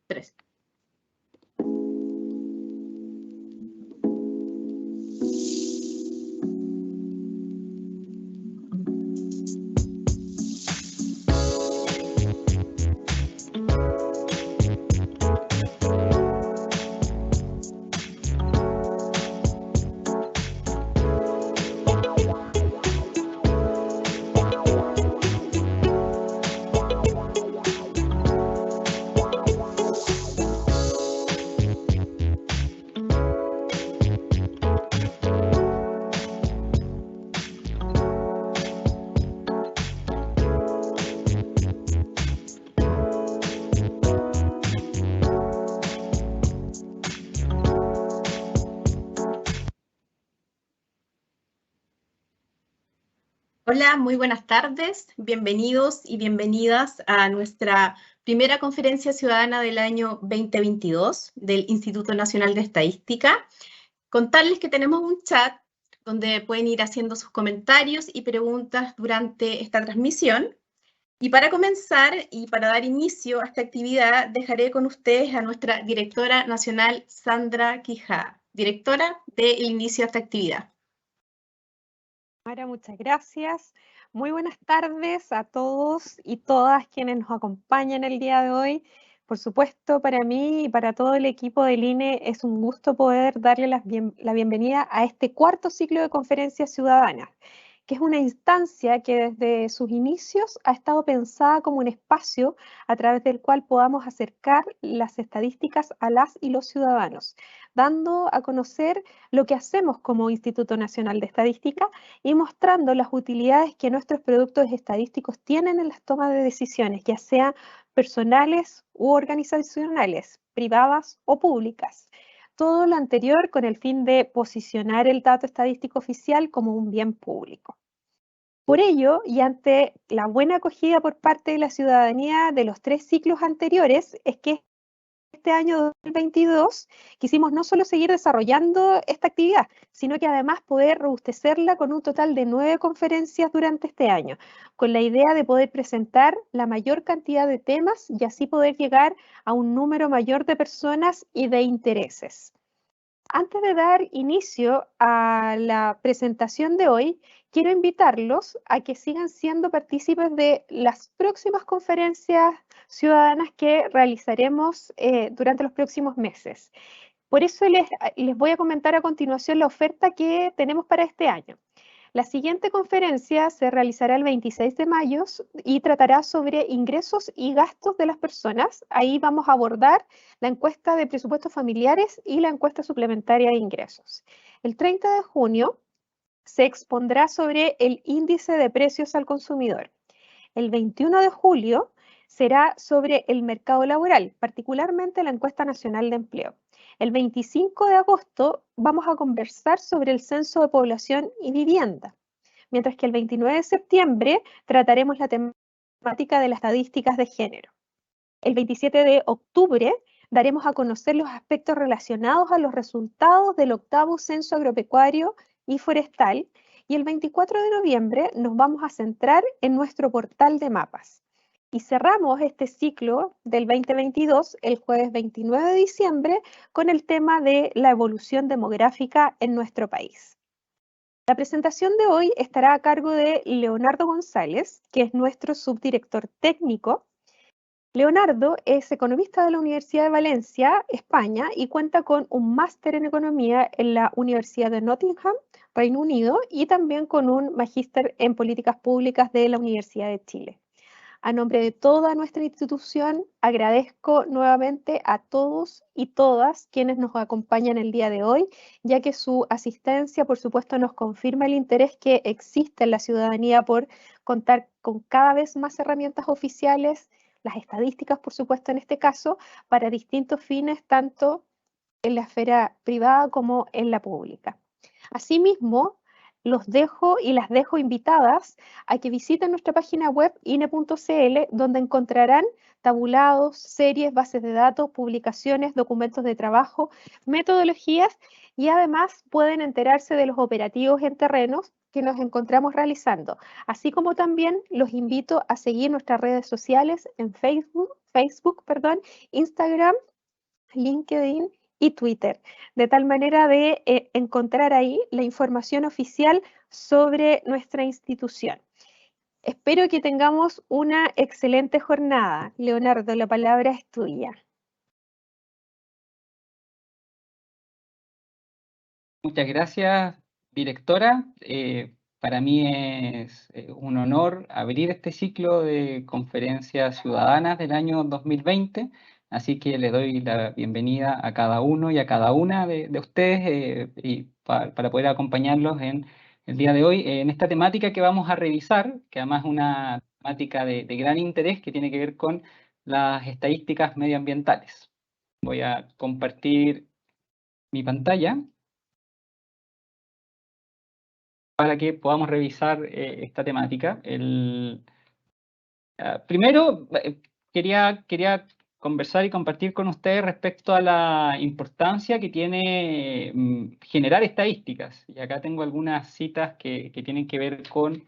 3. Hola, muy buenas tardes. Bienvenidos y bienvenidas a nuestra primera conferencia ciudadana del año 2022 del Instituto Nacional de Estadística. Contarles que tenemos un chat donde pueden ir haciendo sus comentarios y preguntas durante esta transmisión. Y para comenzar y para dar inicio a esta actividad, dejaré con ustedes a nuestra directora nacional, Sandra Quijada, directora del inicio de esta actividad. Mara, muchas gracias. Muy buenas tardes a todos y todas quienes nos acompañan el día de hoy. Por supuesto, para mí y para todo el equipo del INE es un gusto poder darle la bienvenida a este cuarto ciclo de conferencias ciudadanas, que es una instancia que desde sus inicios ha estado pensada como un espacio a través del cual podamos acercar las estadísticas a las y los ciudadanos, dando a conocer lo que hacemos como Instituto Nacional de Estadística y mostrando las utilidades que nuestros productos estadísticos tienen en las tomas de decisiones, ya sean personales u organizacionales, privadas o públicas. Todo lo anterior con el fin de posicionar el dato estadístico oficial como un bien público. Por ello, y ante la buena acogida por parte de la ciudadanía de los 3 ciclos anteriores, es que este año 2022 quisimos no solo seguir desarrollando esta actividad, sino que además poder robustecerla con un total de 9 conferencias durante este año, con la idea de poder presentar la mayor cantidad de temas y así poder llegar a un número mayor de personas y de intereses. Antes de dar inicio a la presentación de hoy, quiero invitarlos a que sigan siendo partícipes de las próximas conferencias ciudadanas que realizaremos durante los próximos meses. Por eso les voy a comentar a continuación la oferta que tenemos para este año. La siguiente conferencia se realizará el 26 de mayo y tratará sobre ingresos y gastos de las personas. Ahí vamos a abordar la encuesta de presupuestos familiares y la encuesta suplementaria de ingresos. El 30 de junio se expondrá sobre el índice de precios al consumidor. El 21 de julio será sobre el mercado laboral, particularmente la encuesta nacional de empleo. El 25 de agosto vamos a conversar sobre el censo de población y vivienda, mientras que el 29 de septiembre trataremos la temática de las estadísticas de género. El 27 de octubre daremos a conocer los aspectos relacionados a los resultados del 8º Censo Agropecuario y Forestal, y el 24 de noviembre nos vamos a centrar en nuestro portal de mapas. Y cerramos este ciclo del 2022 el jueves 29 de diciembre con el tema de la evolución demográfica en nuestro país. La presentación de hoy estará a cargo de Leonardo González, que es nuestro subdirector técnico. Leonardo es economista de la Universidad de Valencia, España, y cuenta con un máster en economía en la Universidad de Nottingham, Reino Unido, y también con un magíster en políticas públicas de la Universidad de Chile. A nombre de toda nuestra institución, agradezco nuevamente a todos y todas quienes nos acompañan el día de hoy, ya que su asistencia, por supuesto, nos confirma el interés que existe en la ciudadanía por contar con cada vez más herramientas oficiales, las estadísticas, por supuesto, en este caso, para distintos fines, tanto en la esfera privada como en la pública. Asimismo, los dejo y las dejo invitadas a que visiten nuestra página web ine.cl, donde encontrarán tabulados, series, bases de datos, publicaciones, documentos de trabajo, metodologías y además pueden enterarse de los operativos en terrenos que nos encontramos realizando, así como también los invito a seguir nuestras redes sociales en Facebook, Facebook, perdón, Instagram, LinkedIn y Twitter, de tal manera de encontrar ahí la información oficial sobre nuestra institución. Espero que tengamos una excelente jornada. Leonardo, la palabra es tuya. Muchas gracias, directora. Para mí es un honor abrir este ciclo de conferencias ciudadanas del año 2020, así que le doy la bienvenida a cada uno y a cada una de ustedes para poder acompañarlos en el día de hoy en esta temática que vamos a revisar, que además es una temática de gran interés que tiene que ver con las estadísticas medioambientales. Voy a compartir mi pantalla para que podamos revisar esta temática. Primero, quería conversar y compartir con ustedes respecto a la importancia que tiene generar estadísticas. Y acá tengo algunas citas que tienen que ver con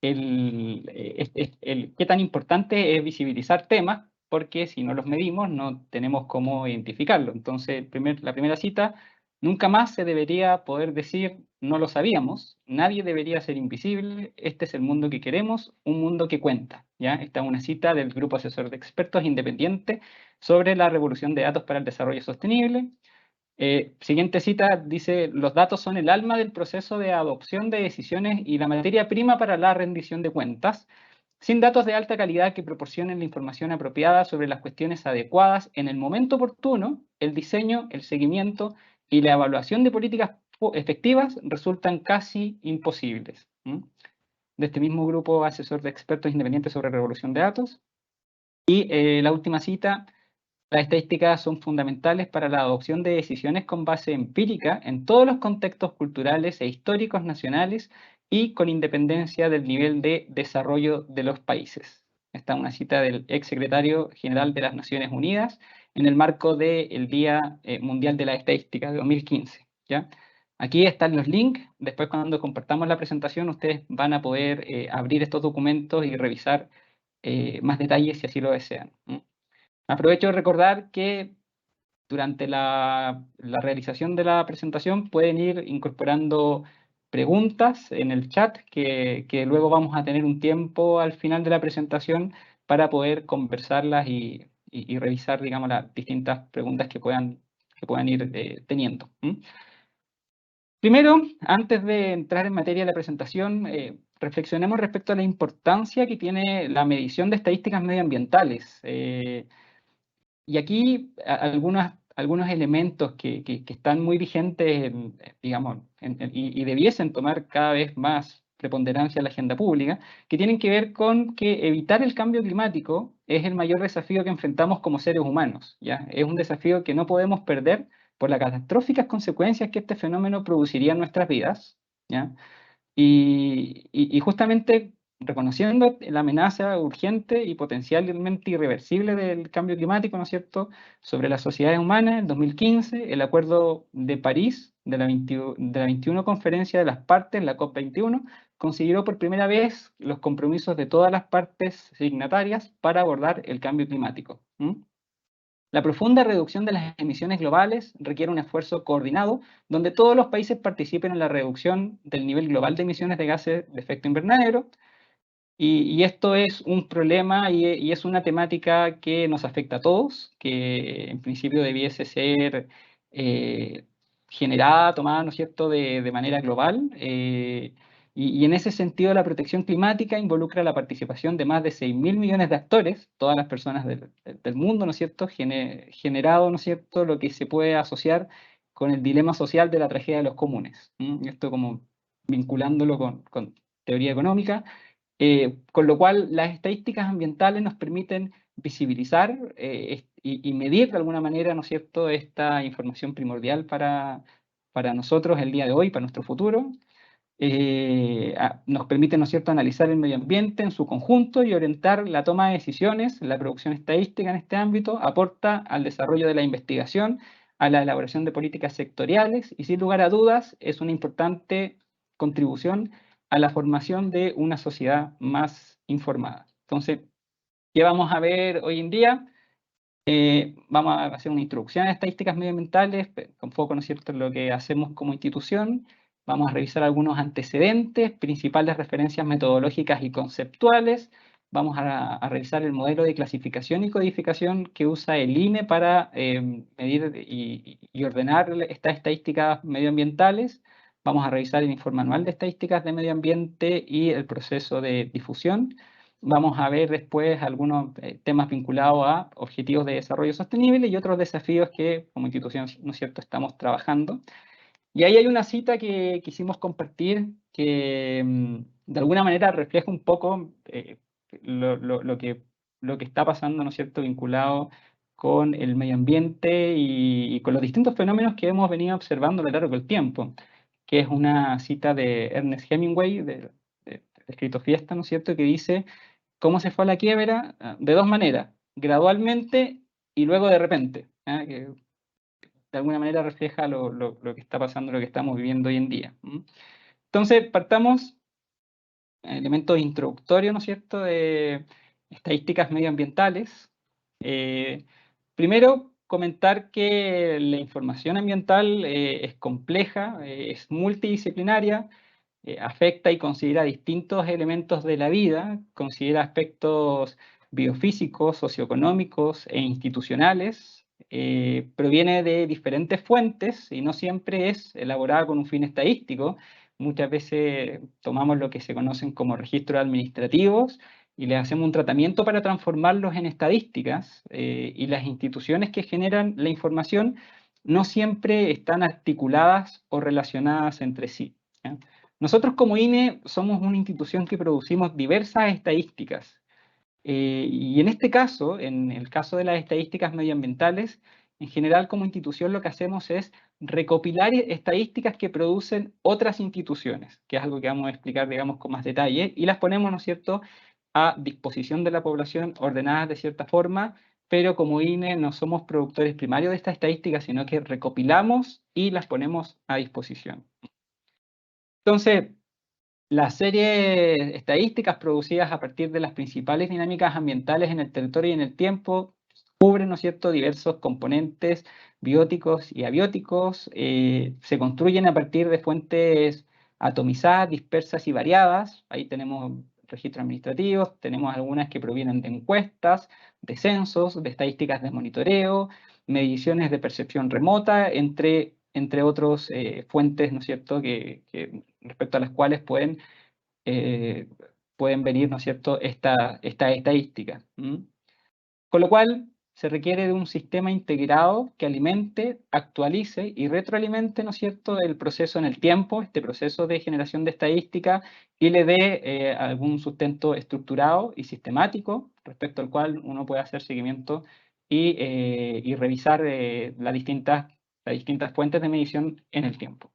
qué tan importante es visibilizar temas, porque si no los medimos no tenemos cómo identificarlo. Entonces, la primera cita: nunca más se debería poder decir no lo sabíamos, nadie debería ser invisible, este es el mundo que queremos, un mundo que cuenta. ¿Ya? Esta es una cita del Grupo Asesor de Expertos Independiente sobre la revolución de datos para el desarrollo sostenible. Siguiente cita dice: los datos son el alma del proceso de adopción de decisiones y la materia prima para la rendición de cuentas. Sin datos de alta calidad que proporcionen la información apropiada sobre las cuestiones adecuadas en el momento oportuno, el diseño, el seguimiento y la evaluación de políticas efectivas resultan casi imposibles. De este mismo Grupo Asesor de Expertos Independientes sobre Revolución de Datos. Y la última cita: las estadísticas son fundamentales para la adopción de decisiones con base empírica en todos los contextos culturales e históricos nacionales y con independencia del nivel de desarrollo de los países. Esta es una cita del ex secretario general de las Naciones Unidas en el marco del Día Mundial de la Estadística de 2015. ¿Ya? Aquí están los links. Después, cuando compartamos la presentación, ustedes van a poder abrir estos documentos y revisar más detalles si así lo desean. Aprovecho de recordar que durante la realización de la presentación pueden ir incorporando preguntas en el chat que luego vamos a tener un tiempo al final de la presentación para poder conversarlas y revisar, digamos, las distintas preguntas que puedan ir teniendo. Primero, antes de entrar en materia de la presentación, reflexionemos respecto a la importancia que tiene la medición de estadísticas medioambientales. Y aquí algunos elementos que están muy vigentes, digamos, y debiesen tomar cada vez más preponderancia en la agenda pública, que tienen que ver con que evitar el cambio climático es el mayor desafío que enfrentamos como seres humanos. ¿Ya? Es un desafío que no podemos perder por las catastróficas consecuencias que este fenómeno produciría en nuestras vidas. ¿Ya? Y justamente reconociendo la amenaza urgente y potencialmente irreversible del cambio climático, ¿no es cierto?, sobre las sociedades humanas, en 2015, el Acuerdo de París de la 21 Conferencia de las Partes, la COP21, consideró por primera vez los compromisos de todas las partes signatarias para abordar el cambio climático. La profunda reducción de las emisiones globales requiere un esfuerzo coordinado donde todos los países participen en la reducción del nivel global de emisiones de gases de efecto invernadero. Y esto es un problema y es una temática que nos afecta a todos, que en principio debiese ser generada, tomada, ¿no es cierto?, de manera global. Y en ese sentido, la protección climática involucra la participación de más de 6.000 millones de actores, todas las personas del mundo, ¿no es cierto?, generado, ¿no es cierto?, lo que se puede asociar con el dilema social de la tragedia de los comunes. Esto como vinculándolo con teoría económica. Con lo cual, las estadísticas ambientales nos permiten visibilizar y medir de alguna manera, ¿no es cierto?, esta información primordial para nosotros el día de hoy, para nuestro futuro. Nos permite, ¿no es cierto?, analizar el medio ambiente en su conjunto y orientar la toma de decisiones. La producción estadística en este ámbito aporta al desarrollo de la investigación, a la elaboración de políticas sectoriales y, sin lugar a dudas, es una importante contribución a la formación de una sociedad más informada. Entonces, ¿qué vamos a ver hoy en día? Vamos a hacer una introducción a estadísticas medioambientales, con foco, ¿no es cierto?, en lo que hacemos como institución. Vamos a revisar algunos antecedentes, principales referencias metodológicas y conceptuales. Vamos a revisar el modelo de clasificación y codificación que usa el INE para medir y ordenar estas estadísticas medioambientales. Vamos a revisar el informe anual de estadísticas de medio ambiente y el proceso de difusión. Vamos a ver después algunos temas vinculados a objetivos de desarrollo sostenible y otros desafíos que como institución, ¿no es cierto?, estamos trabajando. Y ahí hay una cita que quisimos compartir que de alguna manera refleja un poco lo que está pasando, ¿no es cierto?, vinculado con el medio ambiente y con los distintos fenómenos que hemos venido observando a lo largo del tiempo, que es una cita de Ernest Hemingway, del escrito Fiesta, ¿no es cierto?, que dice: ¿cómo se fue a la quiebra? De dos maneras, gradualmente y luego de repente, que de alguna manera refleja lo que está pasando, lo que estamos viviendo hoy en día. Entonces, partamos, elementos introductorios, ¿no es cierto?, de estadísticas medioambientales. Primero, comentar que la información ambiental es compleja, es multidisciplinaria, afecta y considera distintos elementos de la vida, considera aspectos biofísicos, socioeconómicos e institucionales, proviene de diferentes fuentes y no siempre es elaborada con un fin estadístico. Muchas veces tomamos lo que se conocen como registros administrativos y le hacemos un tratamiento para transformarlos en estadísticas, y las instituciones que generan la información no siempre están articuladas o relacionadas entre sí, ¿ya? Nosotros como INE somos una institución que producimos diversas estadísticas, y en este caso, en el caso de las estadísticas medioambientales, en general como institución lo que hacemos es recopilar estadísticas que producen otras instituciones, que es algo que vamos a explicar, digamos, con más detalle, y las ponemos, ¿no es cierto?, a disposición de la población, ordenadas de cierta forma, pero como INE no somos productores primarios de estas estadísticas, sino que recopilamos y las ponemos a disposición. Entonces, las series estadísticas producidas a partir de las principales dinámicas ambientales en el territorio y en el tiempo cubren, ¿no es cierto?, diversos componentes bióticos y abióticos, se construyen a partir de fuentes atomizadas, dispersas y variadas. Ahí tenemos registros administrativos, tenemos algunas que provienen de encuestas, de censos, de estadísticas de monitoreo, mediciones de percepción remota, entre otros fuentes, ¿no es cierto?, que respecto a las cuales pueden venir, ¿no es cierto?, esta estadística. Con lo cual, se requiere de un sistema integrado que alimente, actualice y retroalimente, ¿no es cierto?, el proceso en el tiempo, este proceso de generación de estadística, y le dé algún sustento estructurado y sistemático respecto al cual uno puede hacer seguimiento y revisar las distintas fuentes de medición en el tiempo.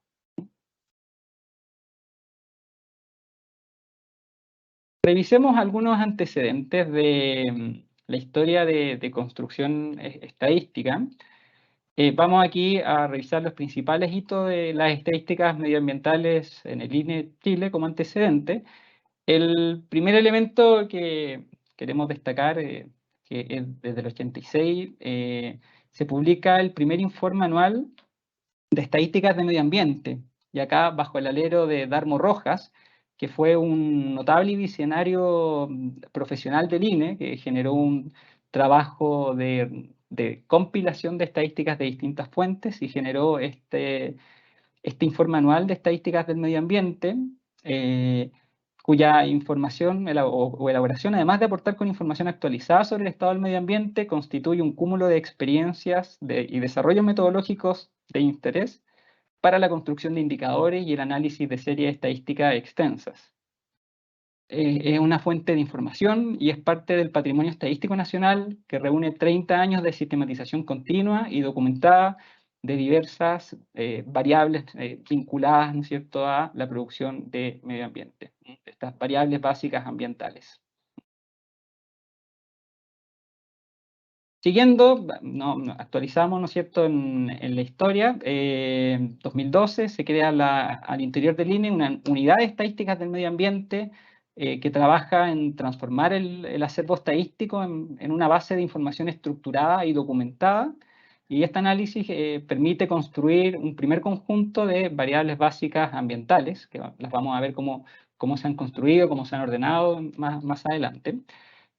Revisemos algunos antecedentes de la historia de construcción estadística. Vamos aquí a revisar los principales hitos de las estadísticas medioambientales en el INE Chile como antecedente. El primer elemento que queremos destacar, que es desde el 86, se publica el primer informe anual de estadísticas de medio ambiente, y acá bajo el alero de Darmo Rojas, que fue un notable y visionario profesional del INE, que generó un trabajo de compilación de estadísticas de distintas fuentes y generó este informe anual de estadísticas del medio ambiente, cuya información o elaboración, además de aportar con información actualizada sobre el estado del medio ambiente, constituye un cúmulo de experiencias y desarrollos metodológicos de interés para la construcción de indicadores y el análisis de series estadísticas extensas. Es una fuente de información y es parte del patrimonio estadístico nacional que reúne 30 años de sistematización continua y documentada de diversas variables vinculadas, ¿no es cierto?, a la producción de medio ambiente, estas variables básicas ambientales. Siguiendo, actualizamos, ¿no es cierto?, en la historia. 2012 se crea al interior del INE una unidad de estadísticas del medio ambiente que trabaja en transformar el acervo estadístico en una base de información estructurada y documentada. Y este análisis permite construir un primer conjunto de variables básicas ambientales, que las vamos a ver cómo se han construido, cómo se han ordenado más adelante.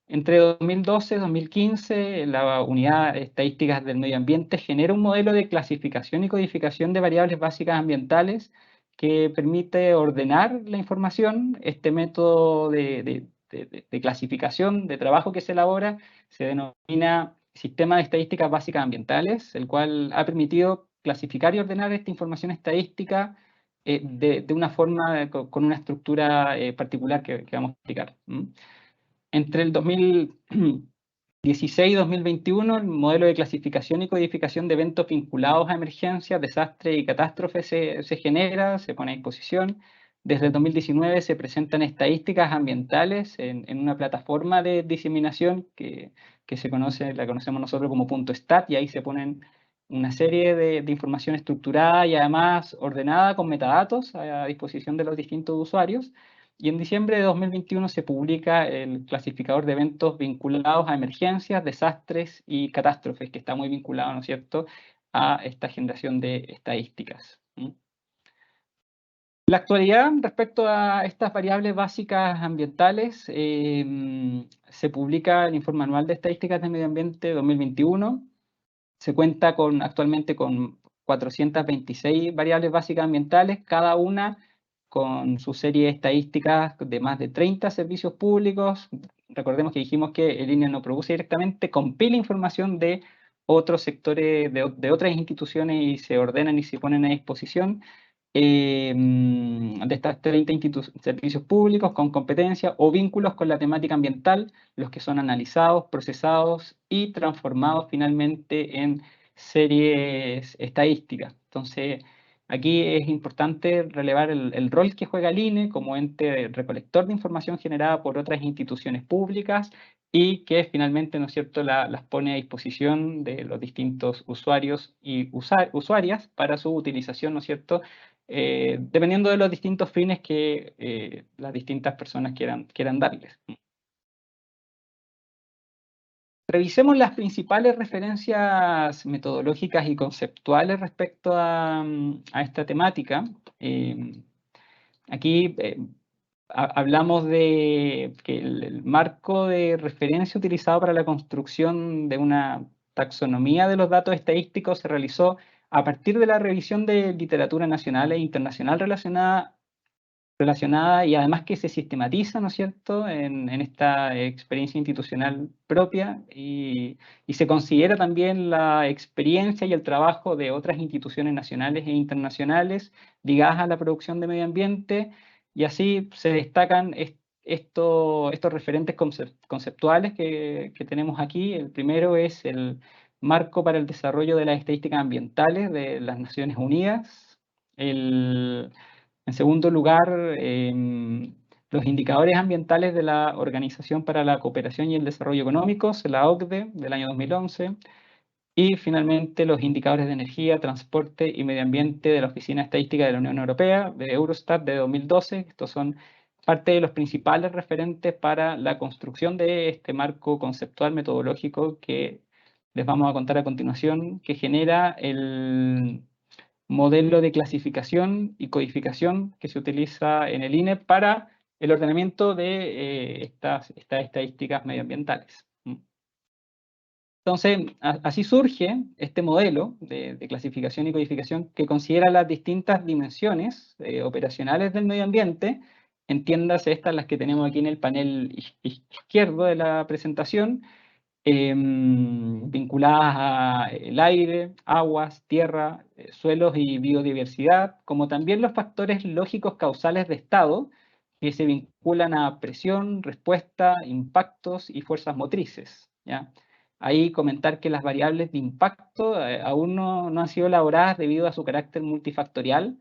Entre 2012 y 2015, la Unidad de Estadísticas del Medio Ambiente genera un modelo de clasificación y codificación de variables básicas ambientales que permite ordenar la información. Este método de clasificación, de trabajo que se elabora, se denomina Sistema de Estadísticas Básicas Ambientales, el cual ha permitido clasificar y ordenar esta información estadística de una forma, con una estructura particular que vamos a explicar. Entre el 2016 y 2021, el modelo de clasificación y codificación de eventos vinculados a emergencias, desastres y catástrofes se genera, se pone a disposición. Desde el 2019 se presentan estadísticas ambientales en una plataforma de diseminación que la conocemos nosotros como .stat, y ahí se ponen una serie de información estructurada y además ordenada con metadatos a disposición de los distintos usuarios. Y en diciembre de 2021 se publica el clasificador de eventos vinculados a emergencias, desastres y catástrofes, que está muy vinculado, ¿no es cierto?, a esta generación de estadísticas. La actualidad respecto a estas variables básicas ambientales, se publica el Informe Anual de Estadísticas del Medio Ambiente 2021. Se cuenta actualmente con 426 variables básicas ambientales, cada una con su serie de estadísticas de más de 30 servicios públicos. Recordemos que dijimos que el INE no produce directamente, compila información de otros sectores, de otras instituciones, y se ordenan y se ponen a disposición de estas 30 servicios públicos con competencia o vínculos con la temática ambiental, los que son analizados, procesados y transformados finalmente en series estadísticas. Entonces, aquí es importante relevar el rol que juega el INE como ente recolector de información generada por otras instituciones públicas y que finalmente, ¿no es cierto?, las pone a disposición de los distintos usuarios y usuarias para su utilización, ¿no es cierto?, dependiendo de los distintos fines que las distintas personas quieran darles. Revisemos las principales referencias metodológicas y conceptuales respecto a esta temática. Aquí hablamos de que el marco de referencia utilizado para la construcción de una taxonomía de los datos estadísticos se realizó a partir de la revisión de literatura nacional e internacional relacionada y además que se sistematiza, ¿no es cierto?, en esta experiencia institucional propia, y se considera también la experiencia y el trabajo de otras instituciones nacionales e internacionales ligadas a la producción de medio ambiente, y así se destacan estos referentes conceptuales que tenemos aquí. El primero es el Marco para el Desarrollo de las Estadísticas Ambientales de las Naciones Unidas. En segundo lugar, los indicadores ambientales de la Organización para la Cooperación y el Desarrollo Económicos, la OCDE, del año 2011. Y finalmente, los indicadores de energía, transporte y medio ambiente de la Oficina Estadística de la Unión Europea, de Eurostat, de 2012. Estos son parte de los principales referentes para la construcción de este marco conceptual metodológico que les vamos a contar a continuación, que genera el modelo de clasificación y codificación que se utiliza en el INE para el ordenamiento de estas estadísticas medioambientales. Entonces, así surge este modelo de clasificación y codificación que considera las distintas dimensiones operacionales del medio ambiente. Entiéndase estas las que tenemos aquí en el panel izquierdo de la presentación, vinculadas al aire, aguas, tierra, suelos y biodiversidad, como también los factores lógicos causales de estado que se vinculan a presión, respuesta, impactos y fuerzas motrices, ¿ya? Ahí comentar que las variables de impacto aún no han sido elaboradas debido a su carácter multifactorial,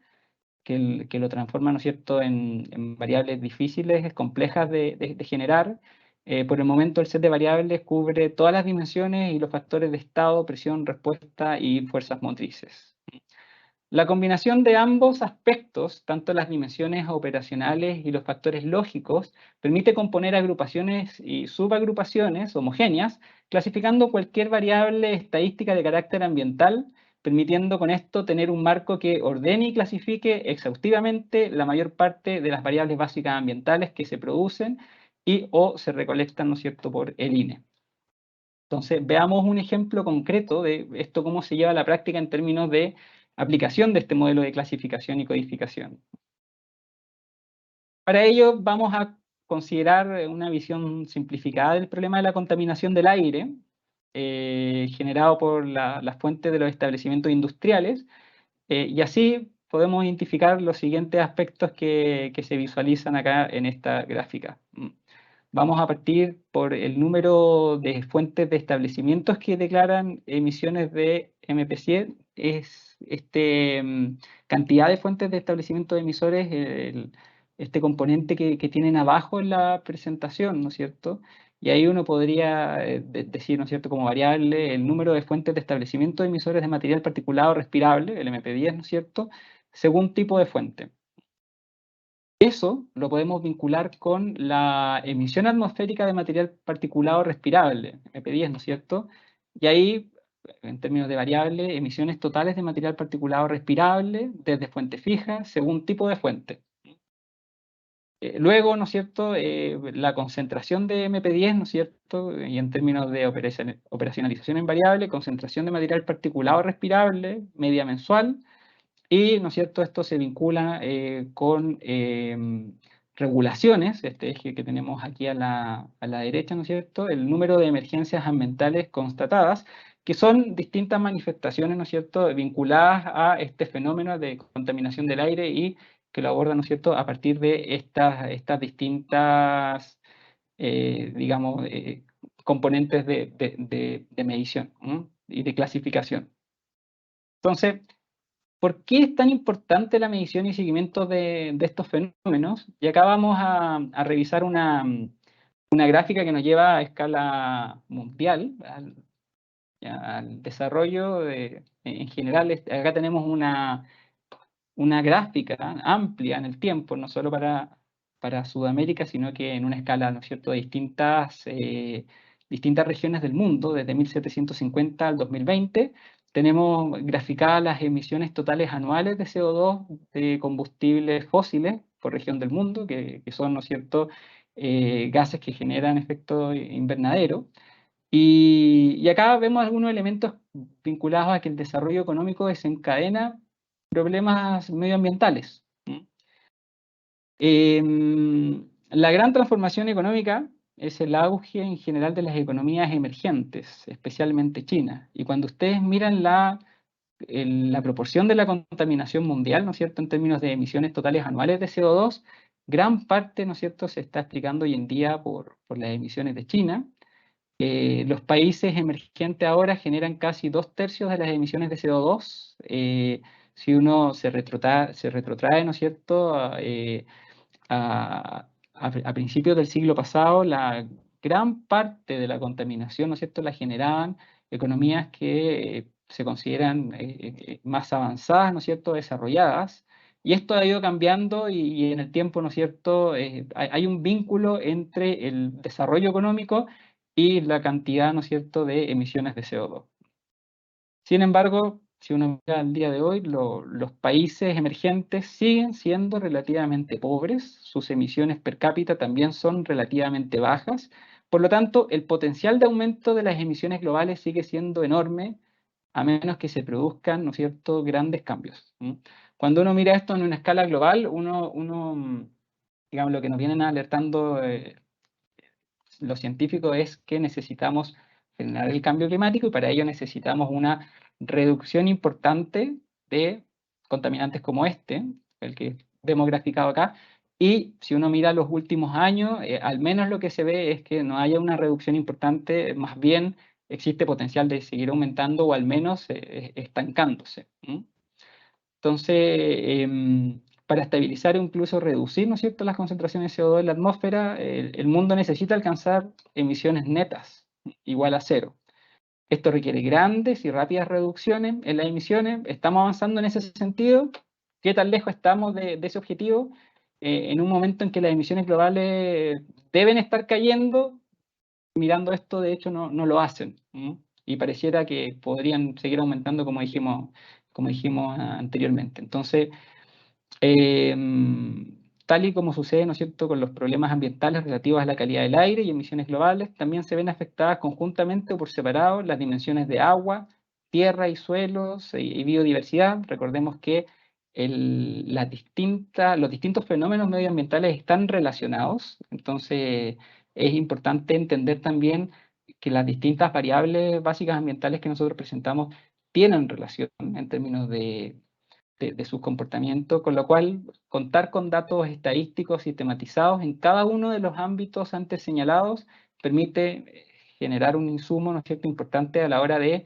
que lo transforma, ¿no es cierto?, en variables difíciles, complejas de generar. Por el momento, el set de variables cubre todas las dimensiones y los factores de estado, presión, respuesta y fuerzas motrices. La combinación de ambos aspectos, tanto las dimensiones operacionales y los factores lógicos, permite componer agrupaciones y subagrupaciones homogéneas, clasificando cualquier variable estadística de carácter ambiental, permitiendo con esto tener un marco que ordene y clasifique exhaustivamente la mayor parte de las variables básicas ambientales que se producen y o se recolectan, ¿no es cierto?, por el INE. Entonces, veamos un ejemplo concreto de esto, cómo se lleva a la práctica en términos de aplicación de este modelo de clasificación y codificación. Para ello, vamos a considerar una visión simplificada del problema de la contaminación del aire, generado por las fuentes de los establecimientos industriales, y así podemos identificar los siguientes aspectos que se visualizan acá en esta gráfica. Vamos a partir por el número de fuentes de establecimientos que declaran emisiones de MP100. Es cantidad de fuentes de establecimientos emisores, este componente que tienen abajo en la presentación, ¿no es cierto? Y ahí uno podría decir, ¿no es cierto?, como variable el número de fuentes de establecimientos emisores de material particulado respirable, el MP10, ¿no es cierto?, según tipo de fuente. Eso lo podemos vincular con la emisión atmosférica de material particulado respirable, MP10, ¿no es cierto? Y ahí, en términos de variable, emisiones totales de material particulado respirable desde fuente fija, según tipo de fuente. Luego, ¿no es cierto?, la concentración de MP10, ¿no es cierto?, y en términos de operacionalización en variable, concentración de material particulado respirable, media mensual, y, ¿no es cierto?, esto se vincula con regulaciones, este eje que tenemos aquí a la derecha, ¿no es cierto?, el número de emergencias ambientales constatadas, que son distintas manifestaciones, ¿no es cierto?, vinculadas a este fenómeno de contaminación del aire y que lo abordan, ¿no es cierto?, a partir de estas distintas, digamos, componentes de medición y de clasificación. Entonces, ¿por qué es tan importante la medición y seguimiento de estos fenómenos? Y acá vamos a revisar una gráfica que nos lleva a escala mundial, al desarrollo en general. Acá tenemos una gráfica amplia en el tiempo, no solo para Sudamérica, sino que en una escala, ¿no es cierto?, de distintas regiones del mundo, desde 1750 al 2020. Tenemos graficadas las emisiones totales anuales de CO2 de combustibles fósiles por región del mundo, que son, ¿no es cierto?, gases que generan efecto invernadero. Y acá vemos algunos elementos vinculados a que el desarrollo económico desencadena problemas medioambientales. La gran transformación económica es el auge en general de las economías emergentes, especialmente China. Y cuando ustedes miran la proporción de la contaminación mundial, ¿no es cierto?, en términos de emisiones totales anuales de CO2, gran parte, ¿no es cierto?, se está explicando hoy en día por las emisiones de China. Los países emergentes ahora generan casi 2/3 de las emisiones de CO2. Si uno se retrotrae, ¿no es cierto?, a principios del siglo pasado, la gran parte de la contaminación, ¿no es cierto?, la generaban economías que se consideran más avanzadas, ¿no es cierto?, desarrolladas. Y esto ha ido cambiando y en el tiempo, ¿no es cierto?, hay un vínculo entre el desarrollo económico y la cantidad, ¿no es cierto?, de emisiones de CO2. Sin embargo, si uno mira al día de hoy, los países emergentes siguen siendo relativamente pobres, sus emisiones per cápita también son relativamente bajas, por lo tanto, el potencial de aumento de las emisiones globales sigue siendo enorme, a menos que se produzcan, ¿no es cierto?, grandes cambios. Cuando uno mira esto en una escala global, digamos, lo que nos vienen alertando los científicos es que necesitamos frenar el cambio climático y para ello necesitamos una reducción importante de contaminantes como el que vemos graficado acá. Y si uno mira los últimos años, al menos lo que se ve es que no haya una reducción importante, más bien existe potencial de seguir aumentando o al menos estancándose. Entonces, para estabilizar o incluso reducir, ¿no es cierto?, las concentraciones de CO2 en la atmósfera, el mundo necesita alcanzar emisiones netas igual a cero. Esto requiere grandes y rápidas reducciones en las emisiones. ¿Estamos avanzando en ese sentido? ¿Qué tan lejos estamos de ese objetivo? En un momento en que las emisiones globales deben estar cayendo, mirando esto, de hecho, no lo hacen. Y pareciera que podrían seguir aumentando, como dijimos anteriormente. Entonces, tal y como sucede, ¿no es cierto?, con los problemas ambientales relativos a la calidad del aire y emisiones globales, también se ven afectadas conjuntamente o por separado las dimensiones de agua, tierra y suelos y biodiversidad. Recordemos que los distintos fenómenos medioambientales están relacionados, entonces es importante entender también que las distintas variables básicas ambientales que nosotros presentamos tienen relación en términos de su comportamiento, con lo cual contar con datos estadísticos sistematizados en cada uno de los ámbitos antes señalados permite generar un insumo, ¿no es cierto?, importante a la hora de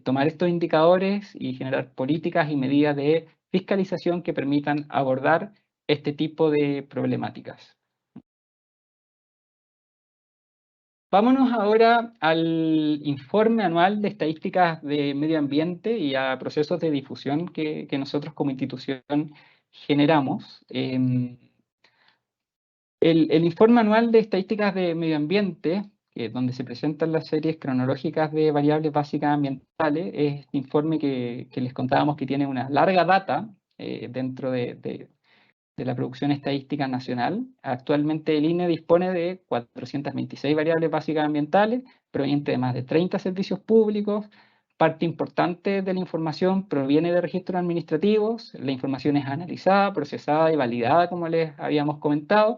tomar estos indicadores y generar políticas y medidas de fiscalización que permitan abordar este tipo de problemáticas. Vámonos ahora al informe anual de estadísticas de medio ambiente y a procesos de difusión que nosotros como institución generamos. El informe anual de estadísticas de medio ambiente, donde se presentan las series cronológicas de variables básicas ambientales, es este informe que les contábamos que tiene una larga data dentro de la producción estadística nacional. Actualmente el INE dispone de 426 variables básicas ambientales, provenientes de más de 30 servicios públicos. Parte importante de la información proviene de registros administrativos. La información es analizada, procesada y validada, como les habíamos comentado.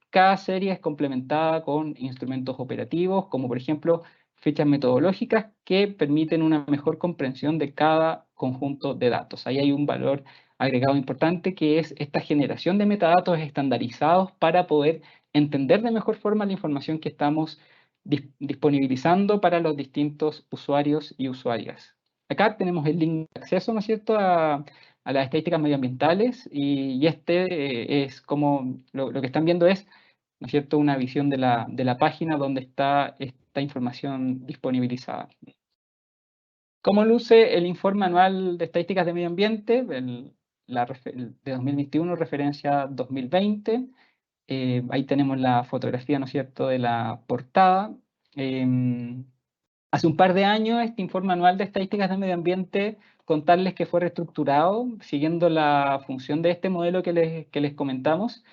Cada serie es complementada con instrumentos operativos, como por ejemplo fichas metodológicas que permiten una mejor comprensión de cada conjunto de datos. Ahí hay un valor agregado importante, que es esta generación de metadatos estandarizados para poder entender de mejor forma la información que estamos disponibilizando para los distintos usuarios y usuarias. Acá tenemos el link de acceso, ¿no es cierto?, a las estadísticas medioambientales, y es como lo que están viendo es, ¿no es cierto?, una visión de la página donde está esta información disponibilizada. ¿Cómo luce el informe anual de estadísticas de medio ambiente? De 2021, referencia 2020. Ahí tenemos la fotografía, ¿no es cierto?, de la portada. Hace un par de años, este informe anual de estadísticas de medio ambiente, contarles que fue reestructurado, siguiendo la función de este modelo que les comentamos,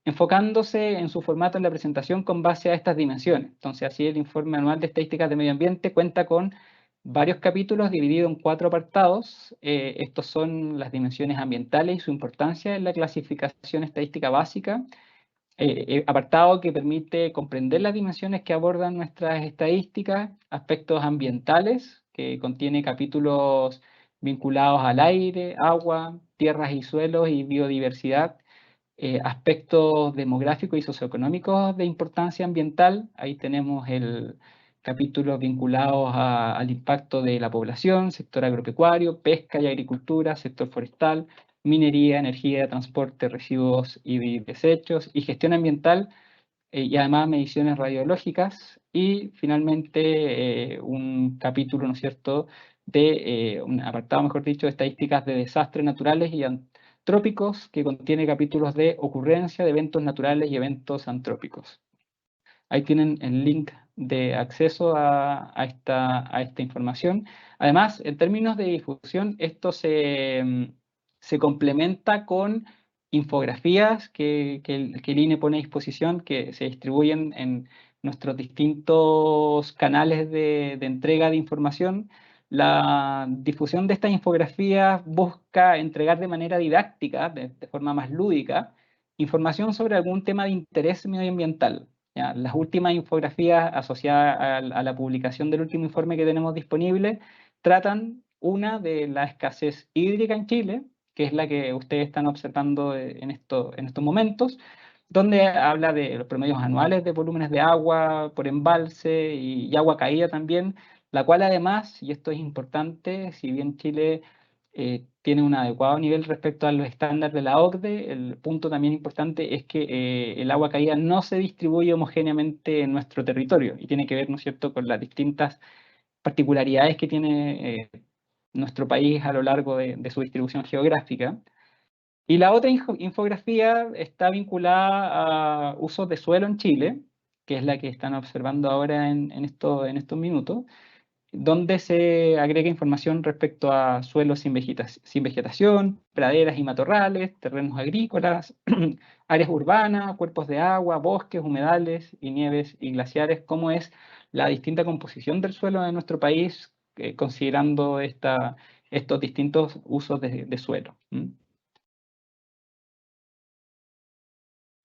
enfocándose en su formato en la presentación con base a estas dimensiones. Entonces, así el informe anual de estadísticas de medio ambiente cuenta con varios capítulos divididos en 4 apartados. Estos son las dimensiones ambientales y su importancia en la clasificación estadística básica. Apartado que permite comprender las dimensiones que abordan nuestras estadísticas, aspectos ambientales, que contiene capítulos vinculados al aire, agua, tierras y suelos y biodiversidad. Aspectos demográficos y socioeconómicos de importancia ambiental. Ahí tenemos el capítulo vinculado al impacto de la población, sector agropecuario, pesca y agricultura, sector forestal, minería, energía, transporte, residuos y desechos, y gestión ambiental, y además mediciones radiológicas. Y finalmente un capítulo, ¿no es cierto?, un apartado, mejor dicho, de estadísticas de desastres naturales y antrópicos, que contiene capítulos de ocurrencia de eventos naturales y eventos antrópicos. Ahí tienen el link de acceso a esta información. Además, en términos de difusión, esto se complementa con infografías que el INE pone a disposición, que se distribuyen en nuestros distintos canales de entrega de información. La difusión de estas infografías busca entregar de manera didáctica, de forma más lúdica, información sobre algún tema de interés medioambiental. ¿Ya? Las últimas infografías asociadas a la publicación del último informe que tenemos disponible tratan una de la escasez hídrica en Chile, que es la que ustedes están observando en estos momentos, donde habla de los promedios anuales de volúmenes de agua por embalse y agua caída también, la cual además, y esto es importante, si bien Chile tiene un adecuado nivel respecto a los estándares de la OCDE, el punto también importante es que el agua caída no se distribuye homogéneamente en nuestro territorio y tiene que ver, ¿no es cierto?, con las distintas particularidades que tiene nuestro país a lo largo de su distribución geográfica. Y la otra infografía está vinculada a usos de suelo en Chile, que es la que están observando ahora en estos minutos, donde se agrega información respecto a suelos sin vegetación, praderas y matorrales, terrenos agrícolas, áreas urbanas, cuerpos de agua, bosques, humedales y nieves y glaciares, cómo es la distinta composición del suelo de nuestro país, considerando estos distintos usos de suelo.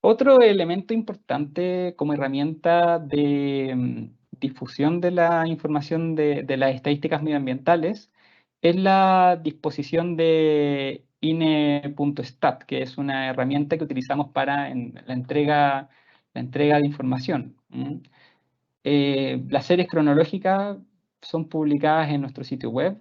Otro elemento importante como herramienta de difusión de la información de las estadísticas medioambientales es la disposición de INE.stat, que es una herramienta que utilizamos para la entrega de información. Las series cronológicas son publicadas en nuestro sitio web.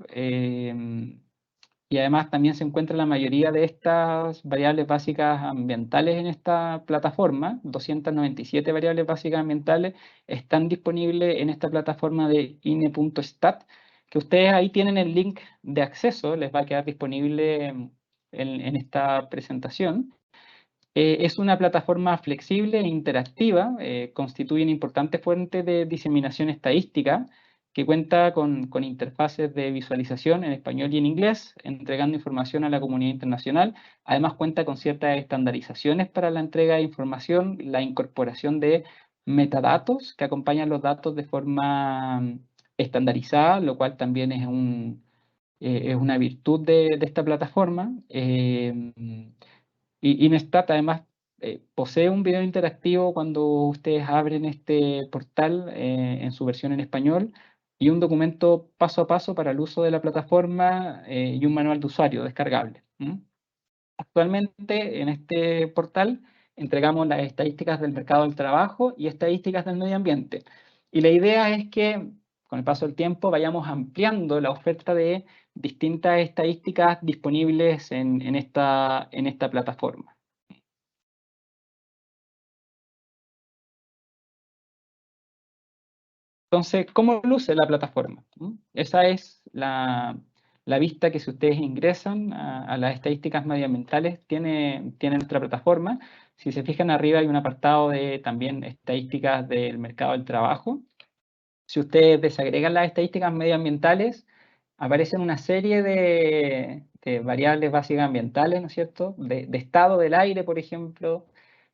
Y además también se encuentra la mayoría de estas variables básicas ambientales en esta plataforma. 297 variables básicas ambientales están disponibles en esta plataforma de INE.stat, que ustedes ahí tienen el link de acceso, les va a quedar disponible en esta presentación. Es una plataforma flexible e interactiva, constituye una importante fuente de diseminación estadística, que cuenta con interfaces de visualización en español y en inglés, entregando información a la comunidad internacional. Además cuenta con ciertas estandarizaciones para la entrega de información, la incorporación de metadatos que acompañan los datos de forma estandarizada, lo cual también es una virtud de esta plataforma. Y INEStat además posee un video interactivo cuando ustedes abren este portal en su versión en español, y un documento paso a paso para el uso de la plataforma y un manual de usuario descargable. Actualmente en este portal entregamos las estadísticas del mercado del trabajo y estadísticas del medio ambiente. Y la idea es que con el paso del tiempo vayamos ampliando la oferta de distintas estadísticas disponibles en esta plataforma. Entonces, ¿cómo luce la plataforma? Esa es la vista que, si ustedes ingresan a las estadísticas medioambientales, tiene nuestra plataforma. Si se fijan arriba hay un apartado de también estadísticas del mercado del trabajo. Si ustedes desagregan las estadísticas medioambientales, aparecen una serie de variables básicas ambientales, ¿no es cierto? De estado del aire, por ejemplo,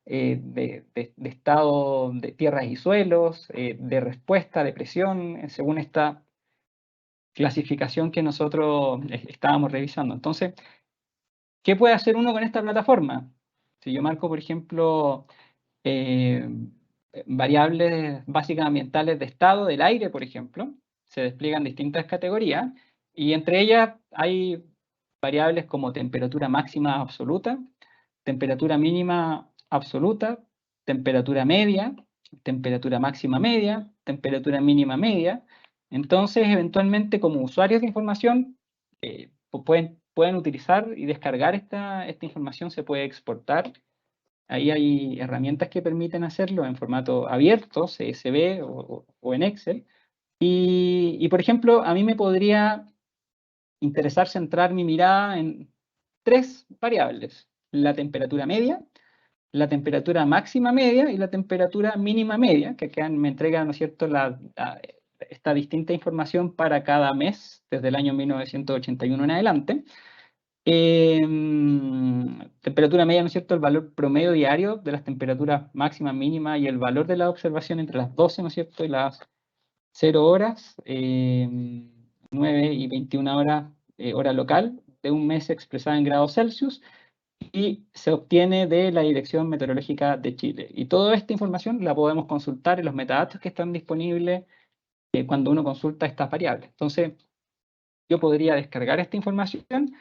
de estado de tierras y suelos, de respuesta, de presión, según esta clasificación que nosotros estábamos revisando. Entonces, ¿qué puede hacer uno con esta plataforma? Si yo marco, por ejemplo, variables básicas ambientales de estado del aire, por ejemplo, se despliegan distintas categorías, y entre ellas hay variables como temperatura máxima absoluta, temperatura mínima absoluta, temperatura media, temperatura máxima media, temperatura mínima media. Entonces, eventualmente, como usuarios de información, pueden utilizar y descargar esta información, se puede exportar. Ahí hay herramientas que permiten hacerlo en formato abierto, CSV o en Excel. Y, por ejemplo, a mí me podría interesar centrar mi mirada en 3 variables: la temperatura media, la temperatura máxima media y la temperatura mínima media, que acá me entrega, ¿no es cierto?, esta distinta información para cada mes, desde el año 1981 en adelante. Temperatura media, ¿no es cierto?, el valor promedio diario de las temperaturas máximas, mínimas, y el valor de la observación entre las 12, ¿no es cierto?, y las 0 horas, 9 y 21 horas, hora local, de un mes expresada en grados Celsius, y se obtiene de la Dirección Meteorológica de Chile. Y toda esta información la podemos consultar en los metadatos que están disponibles cuando uno consulta estas variables. Entonces, yo podría descargar esta información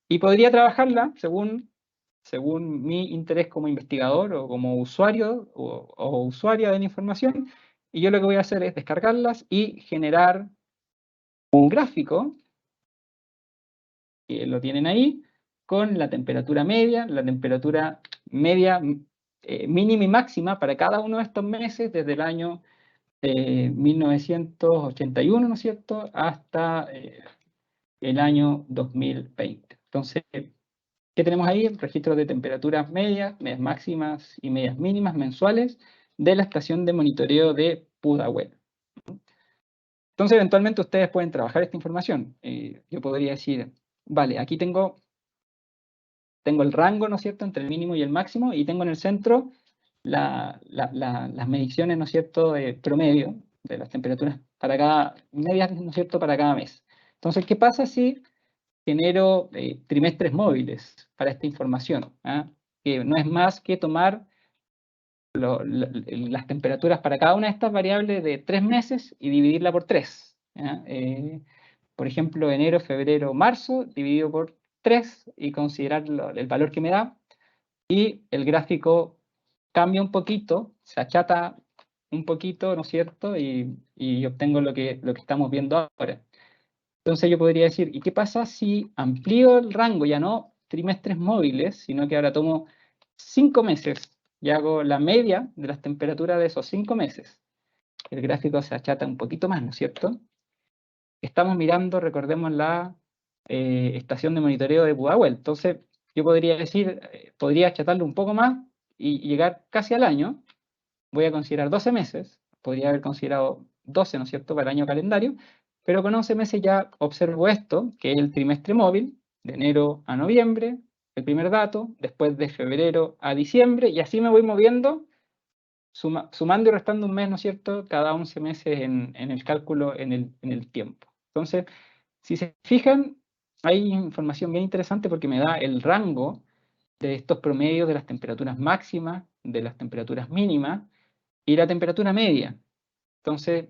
y podría trabajarla según mi interés como investigador o como usuario o usuaria de la información. Y yo lo que voy a hacer es descargarlas y generar un gráfico, que lo tienen ahí, con la temperatura media, mínima y máxima para cada uno de estos meses desde el año 1981, ¿no es cierto?, hasta el año 2020. Entonces, ¿qué tenemos ahí? Registros de temperaturas medias, medias máximas y medias mínimas mensuales de la estación de monitoreo de Pudahuel. Entonces, eventualmente ustedes pueden trabajar esta información. Yo podría decir, vale, aquí tengo el rango, ¿no es cierto?, entre el mínimo y el máximo, y tengo en el centro las mediciones, ¿no es cierto?, de promedio de las temperaturas para cada, medias, ¿no es cierto?, para cada mes. Entonces, ¿qué pasa si genero trimestres móviles para esta información? Que no es más que tomar las temperaturas para cada una de estas variables de 3 meses y dividirla por 3. Por ejemplo, enero, febrero, marzo, dividido por 3 y considerar el valor que me da. Y el gráfico cambia un poquito, se achata un poquito, ¿no es cierto? Y obtengo lo que estamos viendo ahora. Entonces yo podría decir, ¿y qué pasa si amplío el rango? Ya no trimestres móviles, sino que ahora tomo 5 meses y hago la media de las temperaturas de esos 5 meses. El gráfico se achata un poquito más, ¿no es cierto? Estamos mirando, recordemos, la estación de monitoreo de Pudahuel. Entonces, yo podría decir, podría achatarlo un poco más y llegar casi al año. Voy a considerar 12 meses. Podría haber considerado 12, ¿no es cierto?, para el año calendario. Pero con 11 meses ya observo esto, que es el trimestre móvil, de enero a noviembre, el primer dato, después de febrero a diciembre, y así me voy moviendo, sumando y restando un mes, ¿no es cierto?, cada 11 meses en el cálculo, en el tiempo. Entonces, si se fijan, hay información bien interesante porque me da el rango de estos promedios de las temperaturas máximas, de las temperaturas mínimas y la temperatura media. Entonces,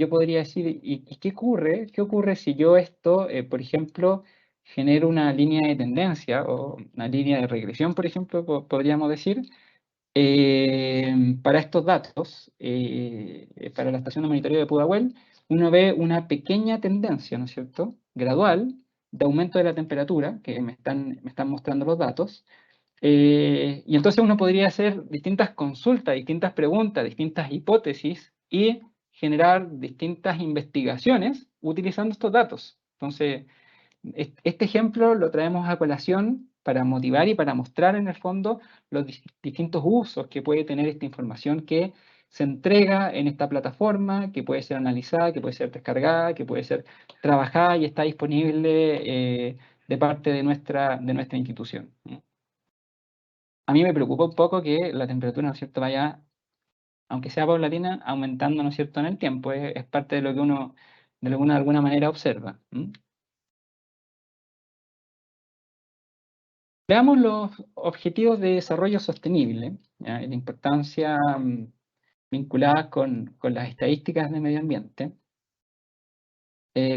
yo podría decir, ¿y qué ocurre? ¿Qué ocurre si yo esto, por ejemplo, genero una línea de tendencia o una línea de regresión, por ejemplo, podríamos decir, para estos datos, para la estación de monitoreo de Pudahuel, uno ve una pequeña tendencia, ¿no es cierto?, gradual, de aumento de la temperatura, que me están mostrando los datos, y entonces uno podría hacer distintas consultas, distintas preguntas, distintas hipótesis y generar distintas investigaciones utilizando estos datos. Entonces, este ejemplo lo traemos a colación para motivar y para mostrar en el fondo los distintos usos que puede tener esta información que se entrega en esta plataforma, que puede ser analizada, que puede ser descargada, que puede ser trabajada y está disponible de parte de nuestra institución. A mí me preocupa un poco que la temperatura, ¿no es cierto?, vaya, aunque sea paulatina, aumentando, ¿no es cierto?, en el tiempo. Es parte de lo que uno de alguna manera observa. Veamos los objetivos de desarrollo sostenible, ¿ya? La importancia vinculada con las estadísticas de medio ambiente.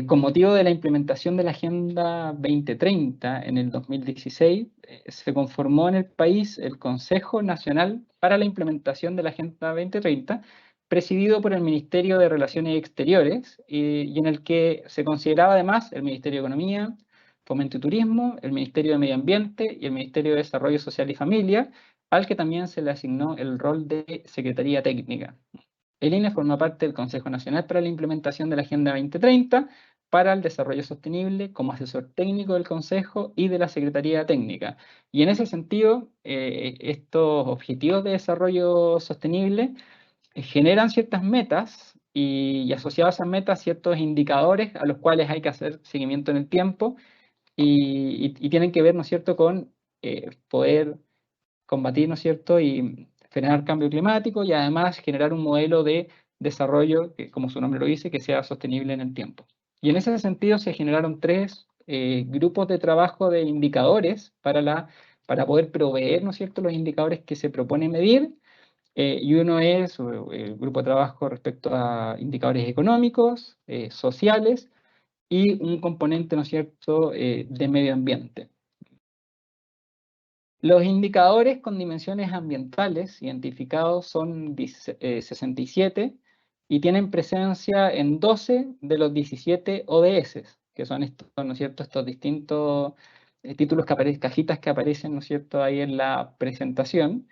Con motivo de la implementación de la Agenda 2030 en el 2016, se conformó en el país el Consejo Nacional para la Implementación de la Agenda 2030, presidido por el Ministerio de Relaciones Exteriores y en el que se consideraba además el Ministerio de Economía, Fomento y Turismo, el Ministerio de Medio Ambiente y el Ministerio de Desarrollo Social y Familia, al que también se le asignó el rol de Secretaría Técnica. El INE forma parte del Consejo Nacional para la Implementación de la Agenda 2030 para el Desarrollo Sostenible como asesor técnico del Consejo y de la Secretaría Técnica. Y en ese sentido, estos objetivos de desarrollo sostenible generan ciertas metas y asociados a esas metas ciertos indicadores a los cuales hay que hacer seguimiento en el tiempo y tienen que ver, ¿no es cierto?, con poder combatir, ¿no es cierto?, y frenar cambio climático y además generar un modelo de desarrollo, que, como su nombre lo dice, que sea sostenible en el tiempo. Y en ese sentido se generaron 3 grupos de trabajo de indicadores para poder proveer, ¿no es cierto?, los indicadores que se propone medir. Y uno es el grupo de trabajo respecto a indicadores económicos, sociales y un componente, ¿no es cierto?, de medio ambiente. Los indicadores con dimensiones ambientales identificados son 67 y tienen presencia en 12 de los 17 ODS, que son estos, ¿no es cierto?, estos distintos títulos que aparecen, cajitas que aparecen, ¿no es cierto?, ahí en la presentación.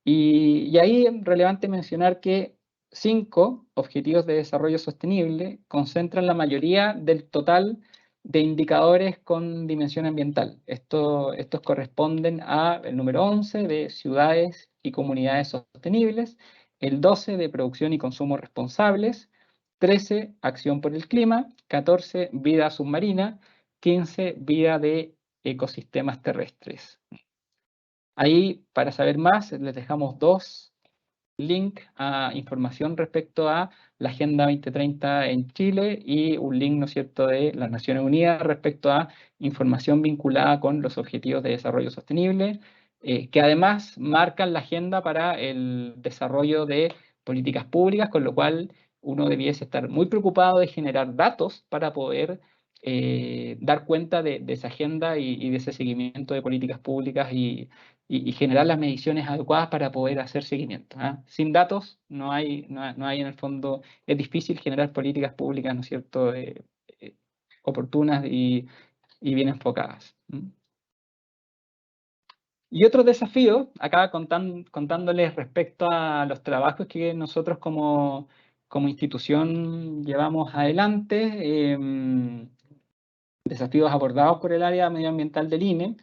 Y ahí es relevante mencionar que 5 Objetivos de Desarrollo Sostenible concentran la mayoría del total de indicadores con dimensión ambiental. Estos corresponden al número 11 de ciudades y comunidades sostenibles, el 12 de producción y consumo responsables, 13 acción por el clima, 14 vida submarina, 15 vida de ecosistemas terrestres. Ahí, para saber más, les dejamos 2 links a información respecto a la Agenda 2030 en Chile y un link, ¿no es cierto?, de las Naciones Unidas respecto a información vinculada con los Objetivos de Desarrollo Sostenible, que además marcan la agenda para el desarrollo de políticas públicas, con lo cual uno debiese estar muy preocupado de generar datos para poder dar cuenta de esa agenda y de ese seguimiento de políticas públicas y generar las mediciones adecuadas para poder hacer seguimiento. Sin datos no hay en el fondo, es difícil generar políticas públicas, ¿no es cierto?, oportunas y bien enfocadas. Y otro desafío, acá contándoles respecto a los trabajos que nosotros como institución llevamos adelante, desafíos abordados por el área medioambiental del INE.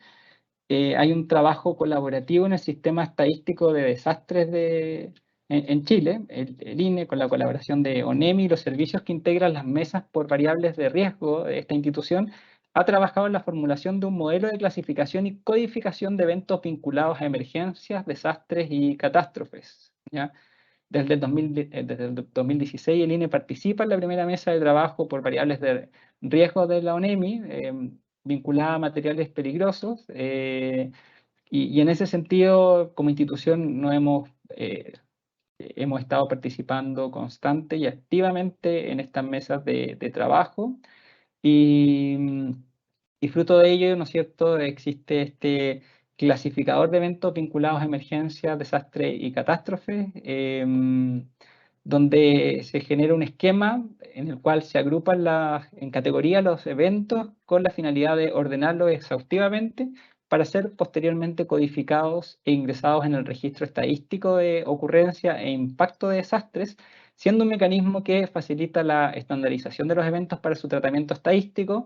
Hay un trabajo colaborativo en el sistema estadístico de desastres en Chile, el INE, con la colaboración de ONEMI y los servicios que integran las mesas por variables de riesgo de esta institución, ha trabajado en la formulación de un modelo de clasificación y codificación de eventos vinculados a emergencias, desastres y catástrofes, ¿ya? Desde el 2016 el INE participa en la primera mesa de trabajo por variables de riesgo de la ONEMI, vinculada a materiales peligrosos, y en ese sentido, como institución, hemos estado participando constante y activamente en estas mesas de trabajo, y fruto de ello, ¿no es cierto?, existe este clasificador de eventos vinculados a emergencias, desastres y catástrofes, donde se genera un esquema en el cual se agrupan en categoría los eventos con la finalidad de ordenarlos exhaustivamente para ser posteriormente codificados e ingresados en el registro estadístico de ocurrencia e impacto de desastres, siendo un mecanismo que facilita la estandarización de los eventos para su tratamiento estadístico,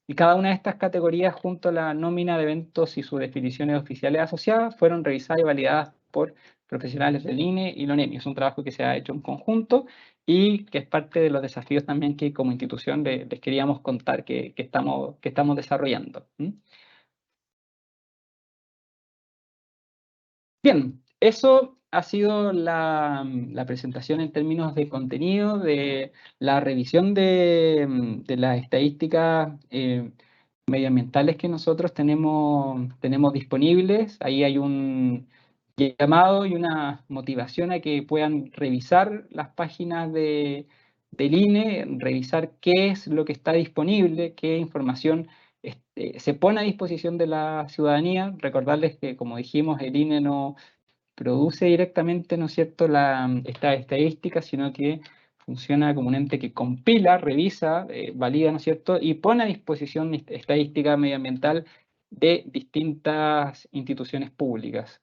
y cada una de estas categorías, junto a la nómina de eventos y sus definiciones oficiales asociadas, fueron revisadas y validadas por profesionales del INE y la ONEMI. Es un trabajo que se ha hecho en conjunto y que es parte de los desafíos también que como institución les queríamos contar que estamos desarrollando. Bien, eso ha sido la presentación en términos de contenido, de la revisión de las estadísticas medioambientales que nosotros tenemos disponibles. Ahí hay un llamado y una motivación a que puedan revisar las páginas del INE, revisar qué es lo que está disponible, qué información se pone a disposición de la ciudadanía. Recordarles que, como dijimos, el INE no produce directamente, ¿no es cierto?, esta estadística, sino que funciona como un ente que compila, revisa, valida, ¿no es cierto?, y pone a disposición estadística medioambiental de distintas instituciones públicas.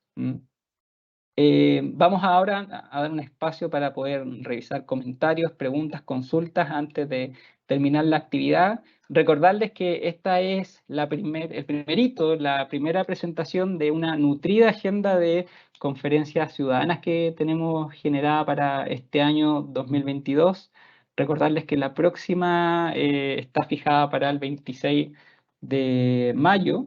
Vamos ahora a dar un espacio para poder revisar comentarios, preguntas, consultas antes de terminar la actividad. Recordarles que esta es la primera presentación de una nutrida agenda de conferencias ciudadanas que tenemos generada para este año 2022. Recordarles que la próxima está fijada para el 26 de mayo,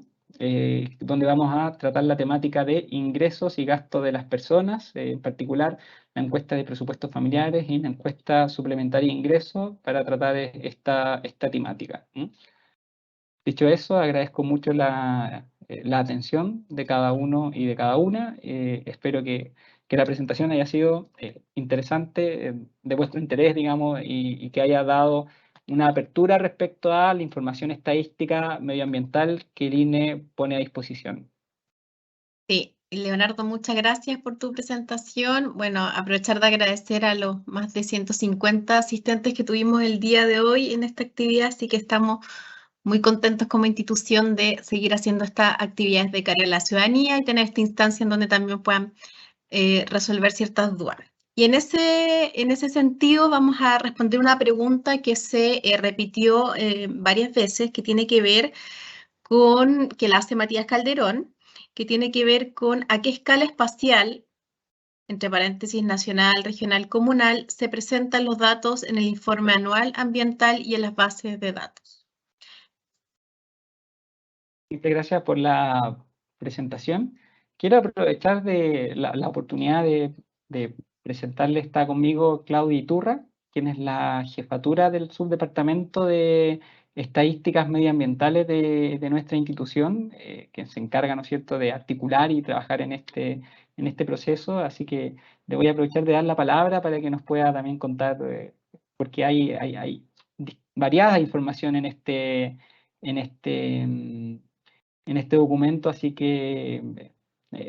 donde vamos a tratar la temática de ingresos y gastos de las personas, en particular la encuesta de presupuestos familiares y la encuesta suplementaria de ingresos para tratar esta temática. Dicho eso, agradezco mucho la atención de cada uno y de cada una. Espero que la presentación haya sido interesante, de vuestro interés, digamos, y que haya dado una apertura respecto a la información estadística medioambiental que el INE pone a disposición. Sí, Leonardo, muchas gracias por tu presentación. Bueno, aprovechar de agradecer a los más de 150 asistentes que tuvimos el día de hoy en esta actividad, así que estamos muy contentos como institución de seguir haciendo estas actividades de cara a la ciudadanía y tener esta instancia en donde también puedan resolver ciertas dudas. Y en ese sentido vamos a responder una pregunta que se repitió varias veces, que tiene que ver con, que la hace Matías Calderón, que tiene que ver con a qué escala espacial, entre paréntesis nacional, regional, comunal, se presentan los datos en el informe anual ambiental y en las bases de datos. Muchas gracias por la presentación. Quiero aprovechar de la oportunidad de presentarle, está conmigo Claudia Iturra, quien es la jefatura del subdepartamento de estadísticas medioambientales de nuestra institución, que se encarga, ¿no es cierto?, de articular y trabajar en este proceso. Así que le voy a aprovechar de dar la palabra para que nos pueda también contar, porque hay variada información en este documento, así que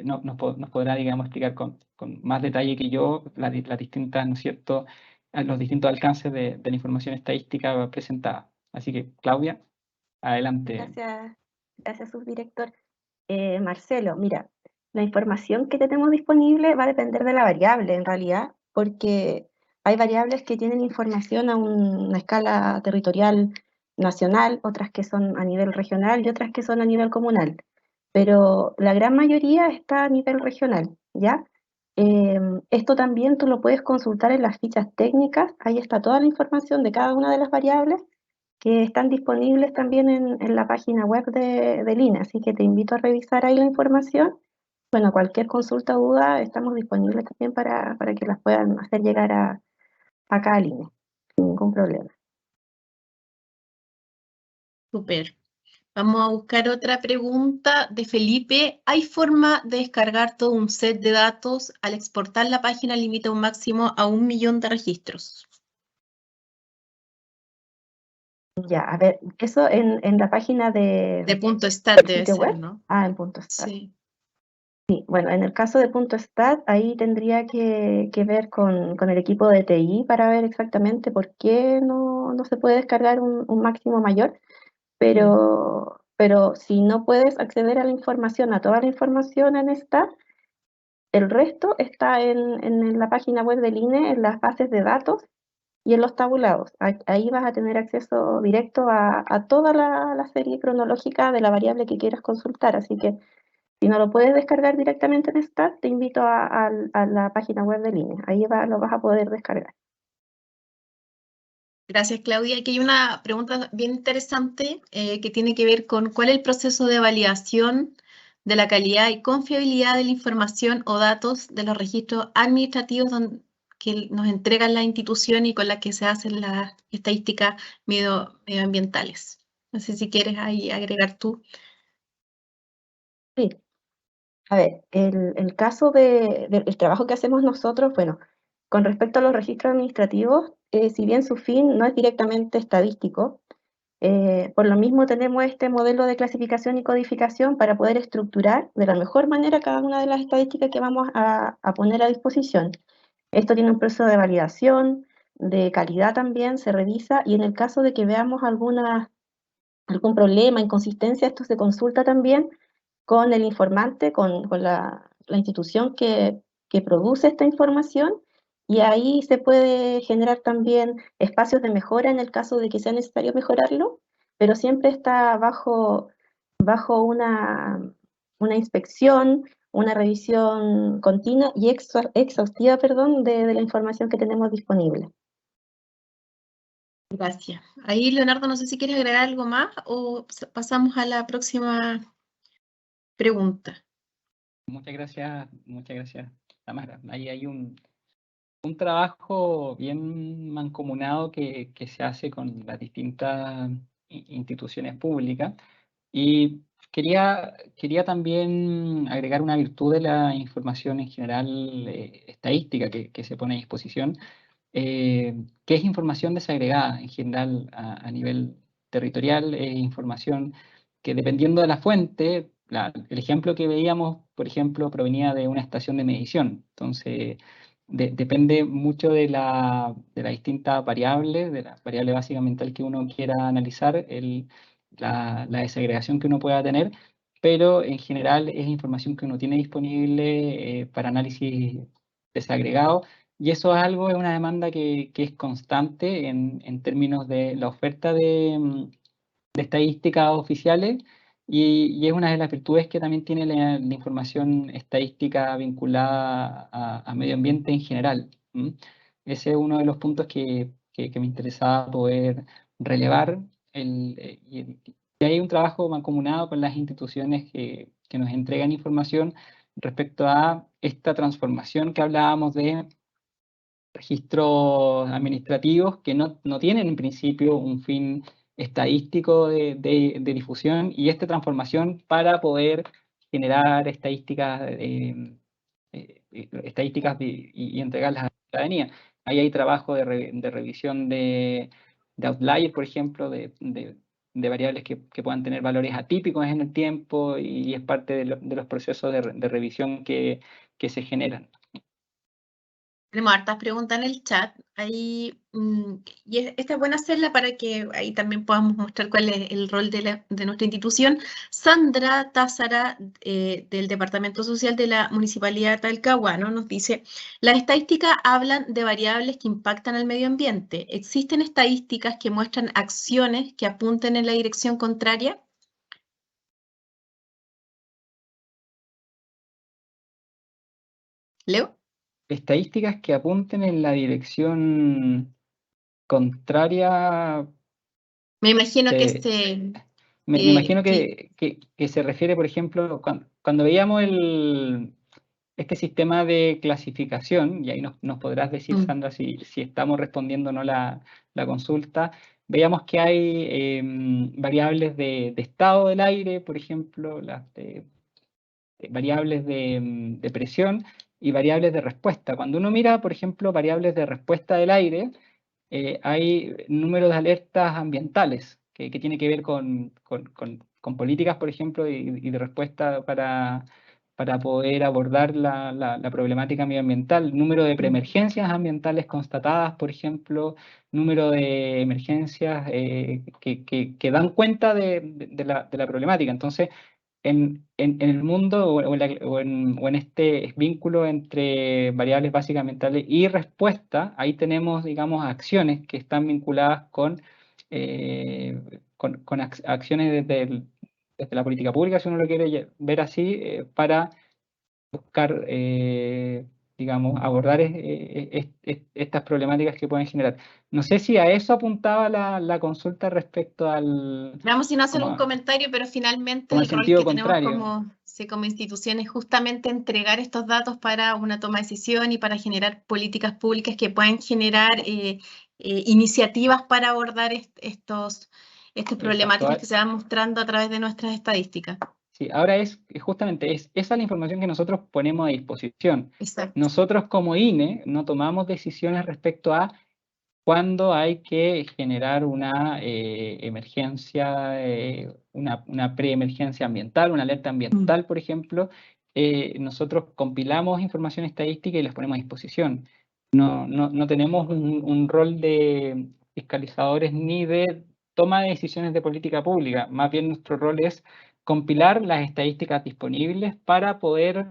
nos podrá, digamos, explicar con más detalle que yo las distintas, ¿no es cierto?, los distintos alcances de la información estadística presentada. Así que, Claudia, adelante. Gracias, subdirector. Marcelo, mira, la información que tenemos disponible va a depender de la variable, en realidad, porque hay variables que tienen información a una escala territorial nacional, otras que son a nivel regional y otras que son a nivel comunal. Pero la gran mayoría está a nivel regional, ¿ya? Esto también tú lo puedes consultar en las fichas técnicas, ahí está toda la información de cada una de las variables que están disponibles también en la página web del INE, así que te invito a revisar ahí la información. Bueno, cualquier consulta o duda, estamos disponibles también para que las puedan hacer llegar acá al INE, sin ningún problema. Súper. Vamos a buscar otra pregunta de Felipe. ¿Hay forma de descargar todo un set de datos? Al exportar la página limita un máximo a 1 millón de registros. Ya, a ver, eso en la página de punto stat debe sitio ser, web. ¿no? En punto stat. Sí. Sí, bueno, en el caso de punto stat, ahí tendría que ver con el equipo de TI para ver exactamente por qué no se puede descargar un máximo mayor, pero si no puedes acceder a la información, a toda la información en stat, el resto está en la página web del INE, en las bases de datos y en los tabulados. Ahí vas a tener acceso directo a toda la serie cronológica de la variable que quieras consultar, así que si no lo puedes descargar directamente en Stat, te invito a la página web del INE. Ahí lo vas a poder descargar. Gracias, Claudia. Aquí hay una pregunta bien interesante que tiene que ver con cuál es el proceso de validación de la calidad y confiabilidad de la información o datos de los registros administrativos que nos entregan la institución y con la que se hacen las estadísticas medioambientales. No sé si quieres ahí agregar tú. Sí. A ver, el caso del trabajo que hacemos nosotros, bueno, con respecto a los registros administrativos, si bien su fin no es directamente estadístico, por lo mismo tenemos este modelo de clasificación y codificación para poder estructurar de la mejor manera cada una de las estadísticas que vamos a poner a disposición. Esto tiene un proceso de validación, de calidad también, se revisa, y en el caso de que veamos algún problema, inconsistencia, esto se consulta también con el informante, con la institución que produce esta información, y ahí se puede generar también espacios de mejora en el caso de que sea necesario mejorarlo, pero siempre está bajo una inspección, una revisión continua y exhaustiva, perdón, de la información que tenemos disponible. Gracias. Ahí, Leonardo, no sé si quieres agregar algo más o pasamos a la próxima pregunta. Muchas gracias, Tamara. Ahí hay un trabajo bien mancomunado que se hace con las distintas instituciones públicas. Y quería también agregar una virtud de la información en general estadística que se pone a disposición, que es información desagregada en general a nivel territorial, información que dependiendo de la fuente, el ejemplo que veíamos, por ejemplo, provenía de una estación de medición. Entonces, depende mucho de la distinta variable, de la variable básica ambiental que uno quiera analizar, la desagregación que uno pueda tener, pero en general es información que uno tiene disponible para análisis desagregado y eso es algo, es una demanda que es constante en términos de la oferta de estadísticas oficiales, y es una de las virtudes que también tiene la información estadística vinculada a medio ambiente en general. Ese es uno de los puntos que me interesaba poder relevar. Y hay un trabajo mancomunado con las instituciones que nos entregan información respecto a esta transformación que hablábamos de registros administrativos que no tienen en principio un fin estadístico de difusión, y esta transformación para poder generar estadísticas y entregarlas a la ciudadanía. Ahí hay trabajo de revisión de outliers, por ejemplo, de variables que puedan tener valores atípicos en el tiempo, y es parte de los procesos de revisión que se generan. Tenemos hartas preguntas en el chat. Ahí, esta es buena hacerla para que ahí también podamos mostrar cuál es el rol de nuestra institución. Sandra Tázara, del Departamento Social de la Municipalidad de Talcahuano, nos dice: las estadísticas hablan de variables que impactan al medio ambiente. ¿Existen estadísticas que muestran acciones que apunten en la dirección contraria? ¿Leo? Estadísticas que apunten en la dirección contraria. Me imagino Me imagino que que se refiere, por ejemplo, cuando veíamos este sistema de clasificación, y ahí nos podrás decir, Sandra, si estamos respondiendo o no la consulta. Veíamos que hay variables de estado del aire, por ejemplo, variables de presión y variables de respuesta. Cuando uno mira, por ejemplo, variables de respuesta del aire, hay números de alertas ambientales que tiene que ver con políticas, por ejemplo, y de respuesta para poder abordar la problemática medioambiental. Número de preemergencias ambientales constatadas, por ejemplo, número de emergencias que dan cuenta de la problemática. Entonces, en el mundo o en este vínculo entre variables básicas ambientales y respuesta, ahí tenemos, digamos, acciones que están vinculadas con acciones desde la política pública, si uno lo quiere ver así, para buscar, digamos, abordar estas problemáticas que pueden generar. No sé si a eso apuntaba la consulta respecto al... Veamos si no hacer un comentario, pero finalmente el rol que tenemos como institución es justamente entregar estos datos para una toma de decisión y para generar políticas públicas que puedan generar iniciativas para abordar estas problemáticas que se van mostrando a través de nuestras estadísticas. Sí, ahora justamente esa es la información que nosotros ponemos a disposición. Exacto. Nosotros como INE no tomamos decisiones respecto a cuándo hay que generar una emergencia, una preemergencia ambiental, una alerta ambiental, por ejemplo. Nosotros compilamos información estadística y las ponemos a disposición. No tenemos un rol de fiscalizadores ni de toma de decisiones de política pública. Más bien nuestro rol es compilar las estadísticas disponibles para poder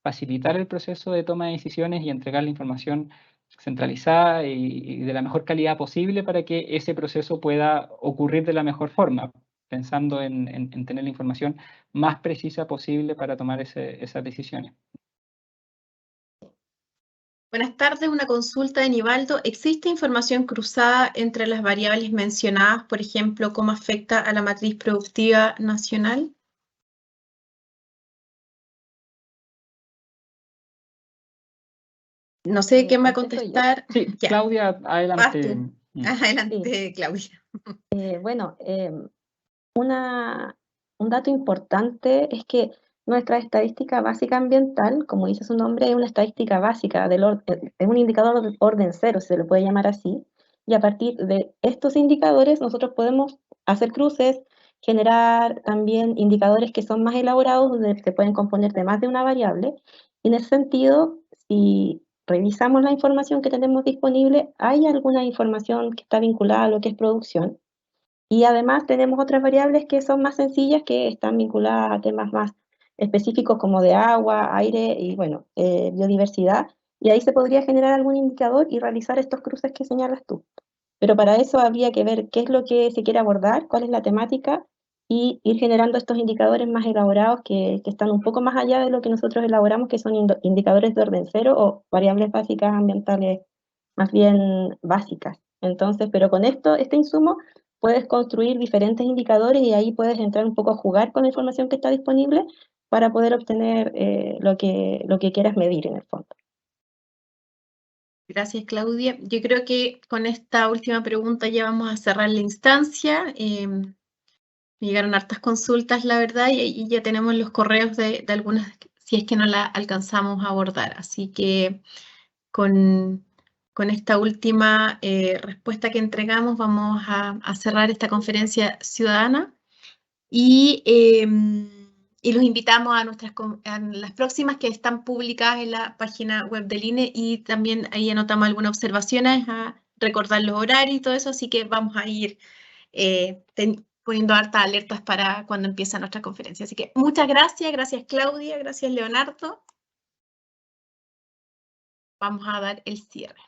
facilitar el proceso de toma de decisiones y entregar la información centralizada y de la mejor calidad posible para que ese proceso pueda ocurrir de la mejor forma, pensando en tener la información más precisa posible para tomar esas decisiones. Buenas tardes, una consulta de Nivaldo. ¿Existe información cruzada entre las variables mencionadas, por ejemplo, cómo afecta a la matriz productiva nacional? No sé quién va a contestar. Sí, ya. Claudia, adelante. Adelante, sí. Claudia. Bueno, un dato importante es que nuestra estadística básica ambiental, como dice su nombre, es una estadística básica, es un indicador de orden cero, si se le puede llamar así, y a partir de estos indicadores nosotros podemos hacer cruces, generar también indicadores que son más elaborados, donde se pueden componer de más de una variable, y en ese sentido, si revisamos la información que tenemos disponible, hay alguna información que está vinculada a lo que es producción. Y además tenemos otras variables que son más sencillas, que están vinculadas a temas más específicos como de agua, aire y, bueno, biodiversidad, y ahí se podría generar algún indicador y realizar estos cruces que señalas tú. Pero para eso habría que ver qué es lo que se quiere abordar, cuál es la temática, y ir generando estos indicadores más elaborados que están un poco más allá de lo que nosotros elaboramos, que son indicadores de orden cero o variables básicas ambientales más bien básicas. Entonces, pero con este insumo, puedes construir diferentes indicadores y ahí puedes entrar un poco a jugar con la información que está disponible para poder obtener lo que quieras medir en el fondo. Gracias, Claudia. Yo creo que con esta última pregunta ya vamos a cerrar la instancia. Me llegaron hartas consultas, la verdad, y ya tenemos los correos de algunas, si es que no la alcanzamos a abordar. Así que con esta última respuesta que entregamos vamos a cerrar esta conferencia ciudadana y los invitamos a las próximas que están publicadas en la página web del INE, y también ahí anotamos algunas observaciones, a recordar los horarios y todo eso, así que vamos a ir poniendo hartas alertas para cuando empieza nuestra conferencia. Así que muchas gracias, gracias Claudia, gracias Leonardo. Vamos a dar el cierre.